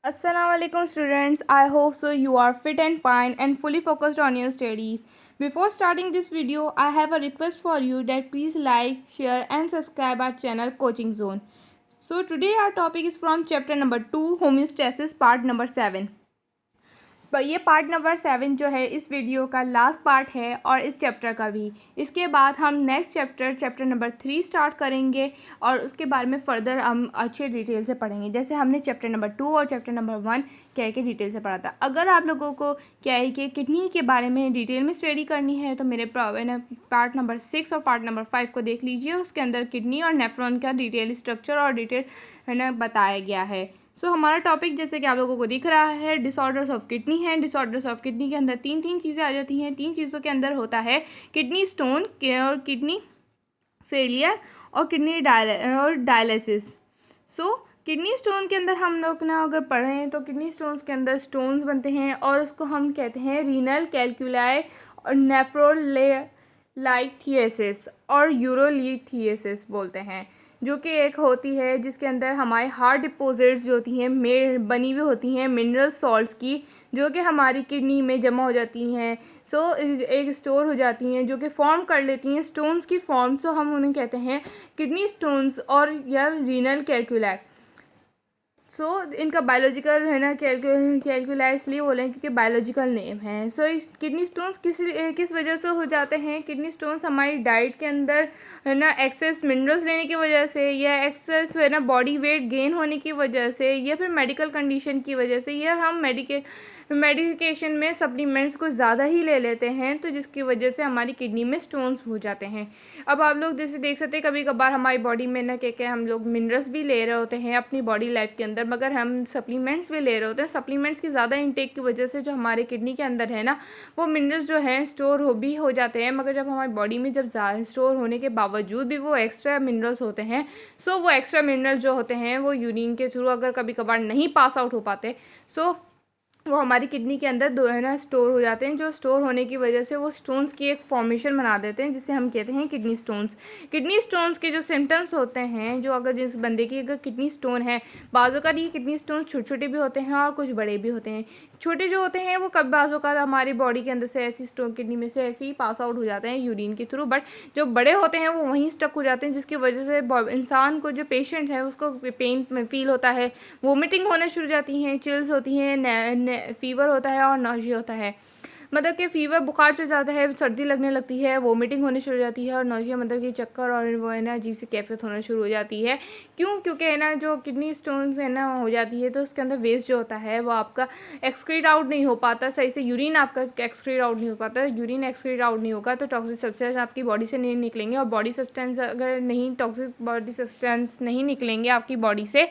Assalamualaikum students. I hope so you are fit and fine and fully focused on your studies. Before starting this video, I have a request for you that please like, share and subscribe our channel Coaching Zone. So today our topic is from chapter number 2 homeostasis part number 7. ये part number 7 जो है इस video का last part है और इस chapter का भी। इसके बाद हम नेक्स्ट चैप्टर नंबर 3 स्टार्ट करेंगे और उसके बारे में फ़र्दर हम अच्छे डिटेल से पढ़ेंगे, जैसे हमने चैप्टर नंबर 2 और चैप्टर नंबर 1 क्या है कि डिटेल से पढ़ा था। अगर आप लोगों को क्या है कि किडनी के बारे में डिटेल में स्टडी करनी है तो मेरे पार्ट नंबर 6 और पार्ट नंबर 5 को देख लीजिए। उसके अंदर किडनी और नेफ्रॉन का डिटेल स्ट्रक्चर और डिटेल है ना बताया गया है। हमारा टॉपिक जैसे कि आप लोगों को दिख रहा है डिसऑर्डर्स ऑफ किडनी है। डिसऑर्डर्स ऑफ किडनी के अंदर तीन चीज़ें आ जाती हैं। 3 चीज़ों के अंदर होता है किडनी स्टोन और किडनी फेलियर और किडनी डायलिसिस। किडनी स्टोन के अंदर हम लोग ना अगर पढ़ें तो किडनी स्टोन्स के अंदर स्टोन्स बनते हैं और उसको हम कहते हैं रीनल कैल्कुलाई और नेफ्रोलाइथियसिस और यूरोलिथियसिस बोलते हैं, जो कि एक होती है जिसके अंदर हमारे हार्ड डिपॉजिट्स जो होती हैं बनी हुई होती हैं मिनरल सॉल्ट्स की, जो कि हमारी किडनी में जमा हो जाती हैं। एक स्टोर हो जाती हैं जो कि फॉर्म कर लेती हैं स्टोन्स की फॉर्म। हम उन्हें कहते हैं किडनी स्टोन्स और या रीनल कैल्कुलाई। इनका बायोलॉजिकल है ना कैल्कुलाई इसलिए बोले क्योंकि बायोलॉजिकल नेम है। इस किडनी स्टोन्स किस वजह से हो जाते हैं? किडनी स्टोन्स हमारी डाइट के अंदर है ना एक्सेस मिनरल्स लेने की वजह से, या एक्सेस है ना बॉडी वेट गेन होने की वजह से, या फिर मेडिकल कंडीशन की वजह से, या हम मेडिकेशन में सप्लीमेंट्स को ज़्यादा ही ले लेते हैं तो जिसकी वजह से हमारी किडनी में स्टोन्स हो जाते हैं। अब आप लोग जैसे देख सकते हैं कभी कभार हमारी बॉडी में ना क्या हम लोग मिनरल्स भी ले रहे होते हैं अपनी बॉडी लाइफ के अंदर, मगर हम सप्लीमेंट्स भी ले रहे होते हैं। सप्लीमेंट्स की ज़्यादा इंटेक की वजह से जो हमारे किडनी के अंदर है ना वो मिनरल्स जो हैं स्टोर हो जाते हैं, मगर जब हमारी बॉडी में जब स्टोर होने के बावजूद भी वो एक्स्ट्रा मिनरल्स होते हैं। वो एक्स्ट्रा मिनरल जो होते हैं वो यूरिन के थ्रू अगर कभी कभार नहीं पास आउट हो पाते वो हमारी किडनी के अंदर है ना स्टोर हो जाते हैं, जो स्टोर होने की वजह से वो स्टोन्स की एक फॉर्मेशन बना देते हैं जिसे हम कहते हैं किडनी स्टोन्स। किडनी स्टोन्स के जो सिम्टम्स होते हैं, जो अगर जिस बंदे की अगर किडनी स्टोन है, बाज़ों का ये किडनी स्टोन छोटे छोटे भी होते हैं और कुछ बड़े भी होते हैं। छोटे जो होते हैं वो कभी बाज़ों का हमारी बॉडी के अंदर से ऐसी स्टोन किडनी में से ऐसे ही पास आउट हो जाते हैं यूरिन के थ्रू, बट जो बड़े होते हैं वो वहीं स्टक हो जाते हैं, जिसकी वजह से इंसान को जो पेशेंट है उसको पेन फील होता है, वोमिटिंग होने शुरू जाती हैं, चिल्स होती हैं, फीवर होता है और नौजिया होता है। मतलब कि फ़ीवर बुखार चढ़ जाता है, सर्दी लगने लगती है, वोमिटिंग होने शुरू हो जाती है और नौजिया मतलब कि चक्कर और वो है ना अजीब सी कैफियत होना शुरू हो जाती है। क्योंकि है ना जो किडनी स्टोन्स है ना हो जाती है तो उसके अंदर वेस्ट जो होता है वो आपका एक्सक्रीट आउट नहीं हो पाता सही से, यूरिन आपका एक्सक्रीट आउट नहीं हो पाता। यूरिन एक्सक्रीट आउट नहीं होगा तो टॉक्सिक सब्सटेंस आपकी बॉडी से नहीं निकलेंगे, और बॉडी सब्सटेंस अगर नहीं टॉक्सिक बॉडी सब्सटेंस नहीं निकलेंगे आपकी बॉडी से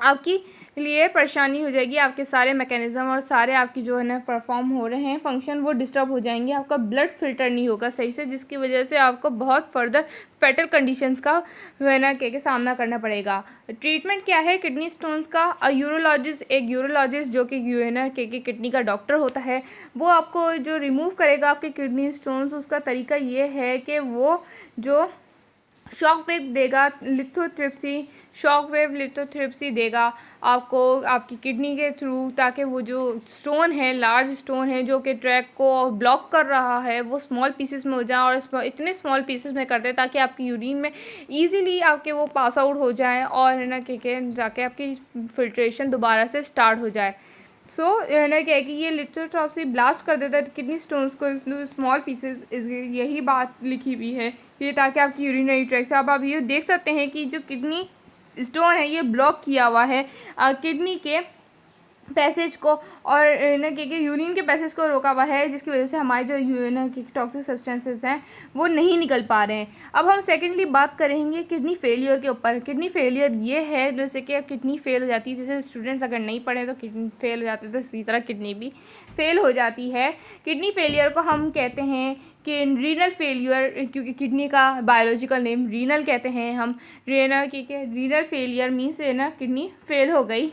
आपकी लिए परेशानी हो जाएगी। आपके सारे मैकेनिज़्म और सारे आपकी जो है ना परफॉर्म हो रहे हैं फंक्शन वो डिस्टर्ब हो जाएंगे। आपका ब्लड फिल्टर नहीं होगा सही से, जिसकी वजह से आपको बहुत फर्दर फैटल कंडीशंस का है ना के सामना करना पड़ेगा। ट्रीटमेंट क्या है किडनी स्टोन्स का? एक यूरोलॉजिस्ट जो कि है ना किडनी का डॉक्टर होता है, वो आपको जो रिमूव करेगा आपके किडनी स्टोन्स, उसका तरीका ये है कि वो जो शॉक वेव देगा, शॉक वेव लिथोट्रिप्सी देगा आपको आपकी किडनी के थ्रू, ताकि वो जो स्टोन है, लार्ज स्टोन है जो कि ट्रैक को ब्लॉक कर रहा है, वो स्मॉल पीसेस में हो जाए, और इतने स्मॉल पीसेस में करते हैं ताकि आपकी यूरिन में ईजीली आपके वो पास आउट हो जाए और है ना जाके आपकी फिल्ट्रेशन दोबारा से स्टार्ट हो जाए। है ना क्या है कि ये लिथोट्रिप्सी ब्लास्ट कर देता है किडनी स्टोन्स को स्मॉल पीसेस, यही बात लिखी हुई है कि ताकि आपकी यूरिनरी ट्रैक से अब आप ये देख सकते हैं कि जो किडनी स्टोन है ये ब्लॉक किया हुआ है किडनी के पैसेज को, और ना कि यूरिन के पैसेज को रोका हुआ है, जिसकी वजह से हमारे जो यूरिन की टॉक्सिक सब्सटेंसेस हैं वो नहीं निकल पा रहे हैं। अब हम सेकेंडली बात करेंगे किडनी फेलियर के ऊपर। किडनी फेलियर ये है जैसे कि किडनी फेल हो जाती है, जैसे स्टूडेंट्स अगर नहीं पढ़े तो किडनी फेल हो जाती है, तो इसी तरह किडनी भी फेल हो जाती है। किडनी फेलियर को हम कहते हैं कि रीनल फेलियर, क्योंकि किडनी का बायोलॉजिकल नेम रीनल कहते हैं हम। रीनल फेलियर मीन्स है ना किडनी फेल हो गई।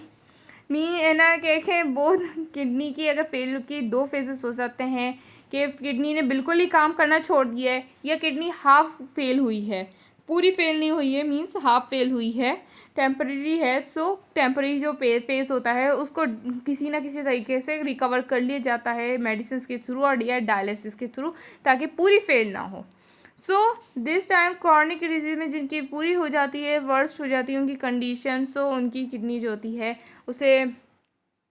है ना कि बोथ किडनी की अगर फेल की 2 फेजेस हो सकते हैं कि किडनी ने बिल्कुल ही काम करना छोड़ दिया है या किडनी हाफ फेल हुई है। पूरी फेल नहीं हुई है मीन्स हाफ फेल हुई है, टेम्परेरी है। सो टेम्परेरी जो फेस होता है उसको किसी ना किसी तरीके से रिकवर कर लिया जाता है मेडिसिन के थ्रू और या डायलिसिस के थ्रू, ताकि पूरी फेल ना हो। So this time chronic disease में जिनकी पूरी हो जाती है, वर्स्ट हो जाती है उनकी कंडीशन, सो उनकी किडनी जो होती है उसे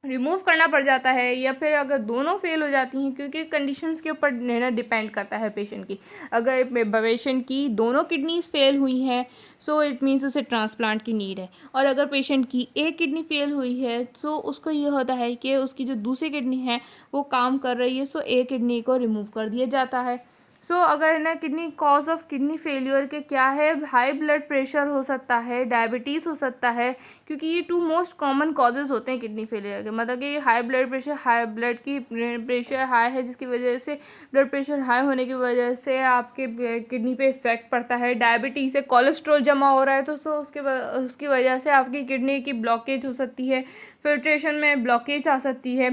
रिमूव करना पड़ जाता है, या फिर अगर दोनों फेल हो जाती हैं, क्योंकि कंडीशंस के ऊपर ना डिपेंड करता है पेशेंट की। अगर पेशेंट की दोनों किडनीज फेल हुई हैं सो इट मीन्स उसे ट्रांसप्लांट की नीड है, और अगर पेशेंट की एक किडनी फेल हुई है सो उसको ये होता है कि उसकी जो दूसरी किडनी है वो काम कर रही है, सो एक किडनी को रिमूव कर दिया जाता है। सो अगर ना kidney cause of kidney failure के क्या है, हाई ब्लड प्रेशर हो सकता है, डायबिटीज़ हो सकता है, क्योंकि ये टू मोस्ट कॉमन कॉजेज़ होते हैं किडनी फेलियर के। मतलब कि high blood pressure, high blood की प्रेशर हाई है जिसकी वजह से ब्लड प्रेशर हाई होने की वजह से आपके किडनी पे इफेक्ट पड़ता है। डायबिटीज़ से कोलेस्ट्रॉल जमा हो रहा है तो उसकी वजह से आपकी किडनी की ब्लॉकेज हो सकती है, फिल्ट्रेशन में ब्लॉकेज आ सकती है,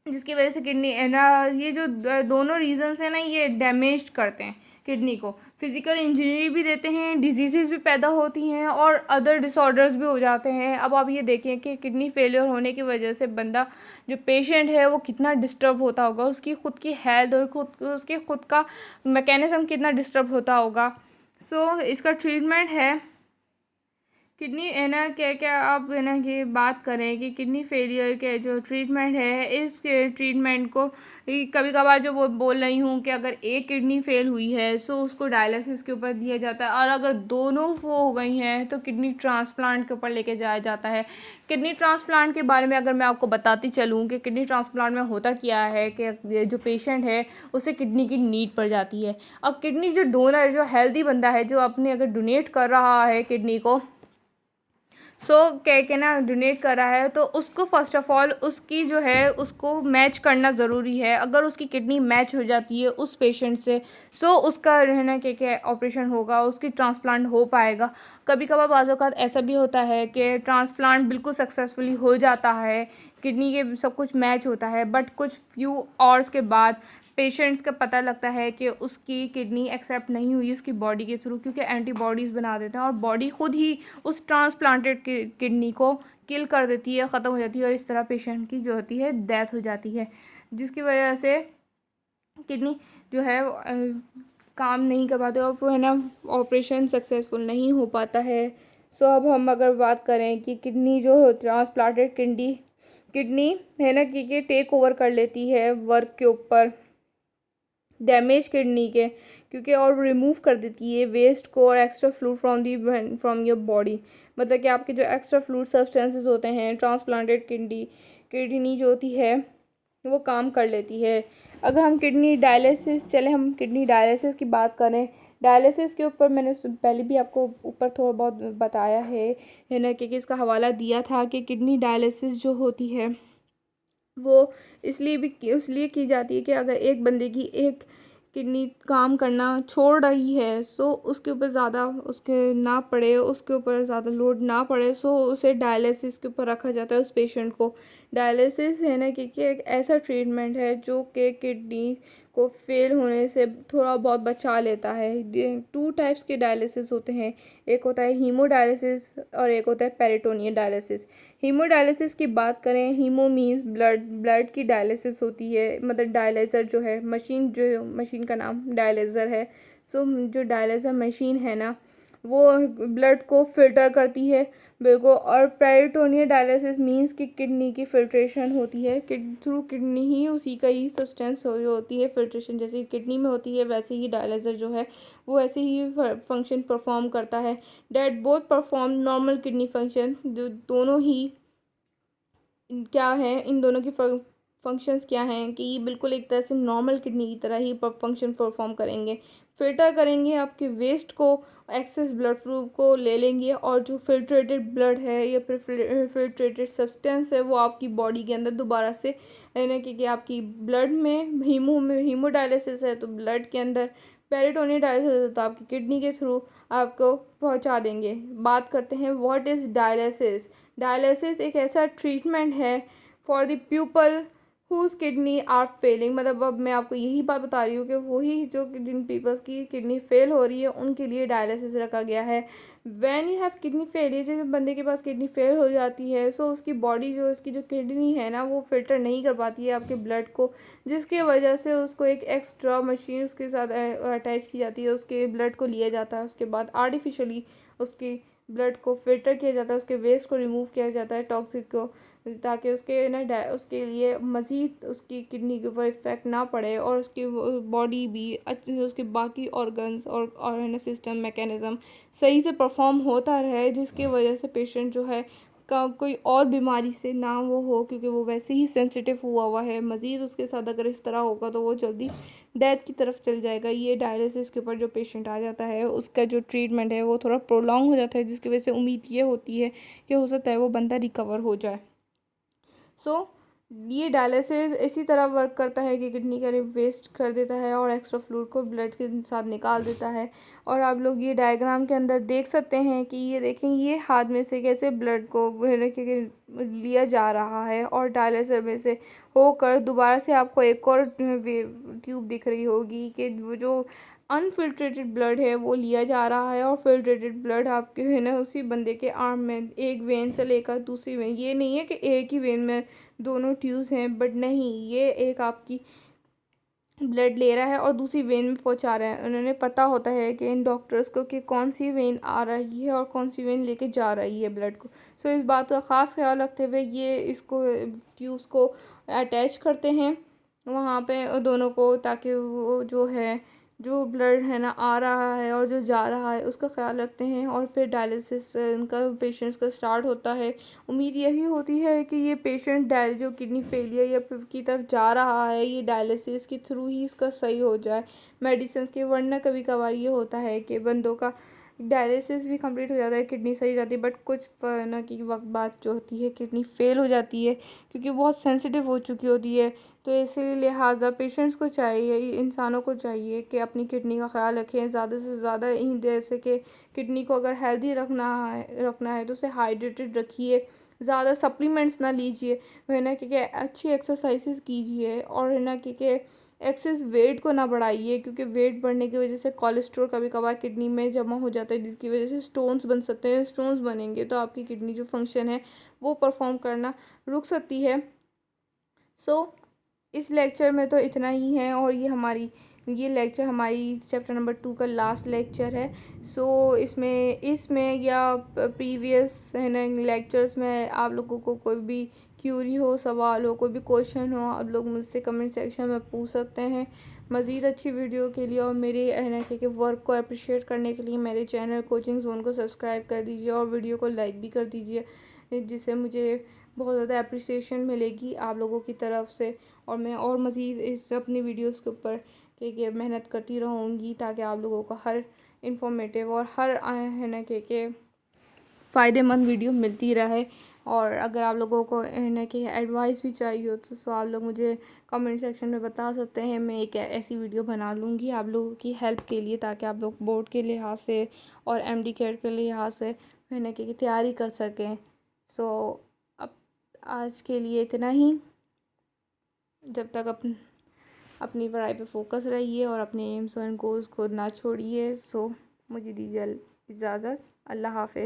जिसकी वजह से किडनी है ना, ये जो दोनों रीजंस हैं ना ये डैमेज करते हैं किडनी को, फिजिकल इंजरी भी देते हैं, डिजीज़ भी पैदा होती हैं और अदर डिसऑर्डर्स भी हो जाते हैं। अब आप ये देखें कि किडनी फेलियर होने की वजह से बंदा जो पेशेंट है वो कितना डिस्टर्ब होता होगा, उसकी खुद की हेल्थ और उसके खुद का मैकेनिज्म कितना डिस्टर्ब होता होगा। सो इसका ट्रीटमेंट है किडनी है ना, क्या क्या आप है ना ये बात करें कि किडनी फेलियर के जो ट्रीटमेंट है, इस ट्रीटमेंट को कभी कभार जो वो बोल रही हूँ कि अगर एक किडनी फेल हुई है सो उसको डायलिसिस के ऊपर दिया जाता है, और अगर दोनों वो हो गई हैं तो किडनी ट्रांसप्लांट के ऊपर लेके जाया जाता है। किडनी ट्रांसप्लांट के बारे में अगर मैं आपको बताती चलूँ कि किडनी ट्रांसप्लांट में होता क्या है कि जो पेशेंट है उसे किडनी की नीड पड़ जाती है। अब किडनी जो डोनर, जो हेल्दी बंदा है, जो अपने अगर डोनेट कर रहा है किडनी को, सो कह के ना डोनेट कर रहा है, तो उसको फर्स्ट ऑफ ऑल उसकी जो है उसको मैच करना ज़रूरी है। अगर उसकी किडनी मैच हो जाती है उस पेशेंट से सो उसका रहना क्या ऑपरेशन होगा, उसकी ट्रांसप्लांट हो पाएगा। कभी कभार बाज़ औक़ात ऐसा भी होता है कि ट्रांसप्लांट बिल्कुल सक्सेसफुली हो जाता है, किडनी के सब कुछ मैच होता है, बट कुछ फ्यू आवर्स के बाद पेशेंट्स का पता लगता है कि उसकी किडनी एक्सेप्ट नहीं हुई उसकी बॉडी के थ्रू, क्योंकि एंटीबॉडीज़ बना देते हैं और बॉडी खुद ही उस ट्रांसप्लांटेड किडनी को किल कर देती है, ख़त्म हो जाती है, और इस तरह पेशेंट की जो होती है डेथ हो जाती है, जिसकी वजह से किडनी जो है काम नहीं कर पाते और वो है ना ऑपरेशन सक्सेसफुल नहीं हो पाता है। सो अब हम अगर बात करें कि किडनी जो ट्रांसप्लांटेड किडनी है ना कि टेक ओवर कर लेती है वर्क के ऊपर डैमेज किडनी के, क्योंकि और रिमूव कर देती है वेस्ट को और extra fluid from your body. मतलब कि आपके जो एक्स्ट्रा फ्लूइड सब्सटेंसेस होते हैं, ट्रांसप्लांटेड किडनी जो होती है वो काम कर लेती है। अगर हम हम किडनी डायलिसिस की बात करें, डायलिसिस के ऊपर मैंने पहले भी आपको ऊपर थोड़ा बहुत बताया है ना कि इसका हवाला दिया था कि किडनी डायलिसिस जो होती है वो इसलिए की जाती है कि अगर एक बंदे की एक किडनी काम करना छोड़ रही है सो उसके ऊपर ज़्यादा उसके ना पड़े, उसके ऊपर ज़्यादा लोड ना पड़े, सो उसे डायलिसिस के ऊपर रखा जाता है उस पेशेंट को। डायलिसिस है ना कि एक ऐसा ट्रीटमेंट है जो कि किडनी को फेल होने से थोड़ा बहुत बचा लेता है। 2 टाइप्स के डायलिसिस होते हैं, एक होता है हीमोडायलिसिस और एक होता है पेरिटोनियल डायलिसिस। हीमोडायलिसिस की बात करें, हीमो मीन्स ब्लड की डायलिसिस होती है, मतलब डायलिसर जो है मशीन का नाम डायलिसर है। सो जो डायलिसर मशीन है ना वो ब्लड को फिल्टर करती है बिल्कुल। और पेरिटोनियल डायलिसिस मीन्स कि किडनी की फिल्ट्रेशन होती है, थ्रू किडनी ही उसी का ही सब्सटेंस जो होती है फिल्ट्रेशन जैसे किडनी में होती है, वैसे ही डायलिसर जो है वो ऐसे ही फंक्शन परफॉर्म करता है। That both perform normal kidney function, जो दोनों ही क्या है, इन दोनों की फंक्शंस क्या हैं कि ये बिल्कुल एक तरह से नॉर्मल किडनी की तरह ही फंक्शन परफॉर्म करेंगे। फिल्टर करेंगे आपके वेस्ट को, एक्सेस ब्लड फ्लू को ले लेंगे, और जो फिल्ट्रेटेड ब्लड है या फिर फिल्ट्रेटेड सब्सटेंस है वो आपकी बॉडी के अंदर दोबारा से यानी कि आपकी ब्लड में हीमोडायलिसिस है तो ब्लड के अंदर, पेरिटोनियल डायलिसिस है तो आपकी किडनी के थ्रू आपको पहुंचा देंगे। बात करते हैं व्हाट इज़ डायलिसिस। डायलिसिस एक ऐसा ट्रीटमेंट है for the people whose kidney are failing, मतलब अब मैं आपको यही बात बता रही हूँ कि वही जो जिन पीपल्स की किडनी फेल हो रही है उनके लिए डायलिसिस रखा गया है। When you have kidney failure, जब बंदे के पास किडनी फेल हो जाती है, सो उसकी बॉडी जो उसकी जो किडनी है ना वो फ़िल्टर नहीं कर पाती है आपके ब्लड को, जिसकी वजह से उसको एक एक्स्ट्रा मशीन उसके साथ अटैच की जाती है, उसके ब्लड को लिया जाता है, उसके बाद आर्टिफिशियली उसकी ब्लड को फ़िल्टर किया जाता है, उसके वेस्ट को रिमूव किया जाता है, टॉक्सिक को, ताकि उसके ना उसके लिए मज़ीद उसकी किडनी के ऊपर इफ़ेक्ट ना पड़े और उसकी बॉडी भी उसके बाकी ऑर्गन्स और है ना सिस्टम मैकेनिज़्म सही से परफॉर्म होता रहे, जिसकी वजह से पेशेंट जो है का कोई और बीमारी से ना वो हो, क्योंकि वो वैसे ही सेंसिटिव हुआ है। मज़ीद उसके साथ अगर इस तरह होगा तो वो जल्दी डेथ की तरफ चल जाएगा। ये डायलिसिस के ऊपर जो पेशेंट आ जाता है उसका जो ट्रीटमेंट है वो थोड़ा प्रोलॉन्ग हो जाता है, जिसकी वजह से उम्मीद ये होती है कि हो सकता है वो बंदा रिकवर हो जाए। सो ये डायलिसिस इसी तरह वर्क करता है कि किडनी का वेस्ट कर देता है और एक्स्ट्रा फ्लूइड को ब्लड के साथ निकाल देता है। और आप लोग ये डायग्राम के अंदर देख सकते हैं कि ये देखें, ये हाथ में से कैसे ब्लड को लिया जा रहा है और डायलिसिस में से होकर दोबारा से आपको एक और ट्यूब दिख रही होगी कि वो जो अनफिल्ट्रेटेड ब्लड है वो लिया जा रहा है और फिल्ट्रेटेड ब्लड आपके है ना उसी बंदे के आर्म में एक वेन से लेकर दूसरी वेन, ये नहीं है कि एक ही वेन में दोनों ट्यूब्स हैं, बट नहीं, ये एक आपकी ब्लड ले रहा है और दूसरी वेन में पहुंचा रहा है। उन्होंने पता होता है कि इन डॉक्टर्स को कि कौन सी वेन आ रही है और कौन सी वेन लेके जा रही है ब्लड को। सो इस बात का ख़ास ख्याल रखते हुए ये इसको ट्यूब्स को अटैच करते हैं वहाँ पे दोनों को, ताकि वो जो है जो ब्लड है ना आ रहा है और जो जा रहा है उसका ख्याल रखते हैं। और फिर डायलिसिस उनका पेशेंट्स का स्टार्ट होता है। उम्मीद यही होती है कि ये पेशेंट जो किडनी फेलियर या की तरफ जा रहा है ये डायलिसिस के थ्रू ही इसका सही हो जाए मेडिसिन के, वरना कभी कभार ये होता है कि बंदों का डायलिसिस भी कंप्लीट हो जाता है, किडनी सही जाती है, बट कुछ ना की वक्त बाद जो होती है किडनी फेल हो जाती है क्योंकि बहुत सेंसिटिव हो चुकी होती है। तो इसीलिए लिहाजा पेशेंट्स को चाहिए, इंसानों को चाहिए कि अपनी किडनी का ख्याल रखें ज़्यादा से ज़्यादा, इन जैसे कि किडनी को अगर हेल्दी रखना है तो उसे हाइड्रेटेड रखिए, ज़्यादा सप्लीमेंट्स ना लीजिए, है ना, क्योंकि अच्छी एक्सरसाइजेज कीजिए और है ना क्योंकि एक्सेस वेट को ना बढ़ाइए, क्योंकि वेट बढ़ने की वजह से कोलेस्ट्रॉल कभी कभार किडनी में जमा हो जाता है, जिसकी वजह से स्टोन्स बन सकते हैं। स्टोन्स बनेंगे तो आपकी किडनी जो फंक्शन है वो परफॉर्म करना रुक सकती है। सो इस लेक्चर में तो इतना ही है और ये लेक्चर हमारी चैप्टर नंबर 2 का लास्ट लेक्चर है। सो इसमें या प्रीवियस है ना लेक्चर्स में आप लोगों को कोई भी क्यूरी हो, सवाल हो, कोई भी क्वेश्चन हो, आप लोग मुझसे कमेंट सेक्शन में पूछ सकते हैं। मज़ीद अच्छी वीडियो के लिए और मेरे है ना कि वर्क को अप्रिशिएट करने के लिए मेरे चैनल कोचिंग जोन को सब्सक्राइब कर दीजिए और वीडियो को लाइक भी कर दीजिए, जिससे मुझे बहुत ज़्यादा अप्रिसिएशन मिलेगी आप लोगों की तरफ से। और मैं और मज़ीद इस अपनी वीडियोस के ऊपर कि मेहनत करती रहूँगी ताकि आप लोगों को हर इंफॉर्मेटिव और हर है ना कि फ़ायदेमंद वीडियो मिलती रहे। और अगर आप लोगों को है ना कि एडवाइस भी चाहिए हो तो आप लोग मुझे कमेंट सेक्शन में बता सकते हैं। मैं एक ऐसी वीडियो बना लूँगी आप लोगों की हेल्प के लिए, ताकि आप लोग बोर्ड के लिहाज से और एमडी कैट के लिहाज से है ना कि तैयारी कर सकें। सो अब आज के लिए इतना ही। जब तक अपनी पढ़ाई पे फोकस रहिए और अपने एम्स एंड गोल्स को ना छोड़िए। सो मुझे दीजिए इजाज़त। अल्लाह हाफ़िज़।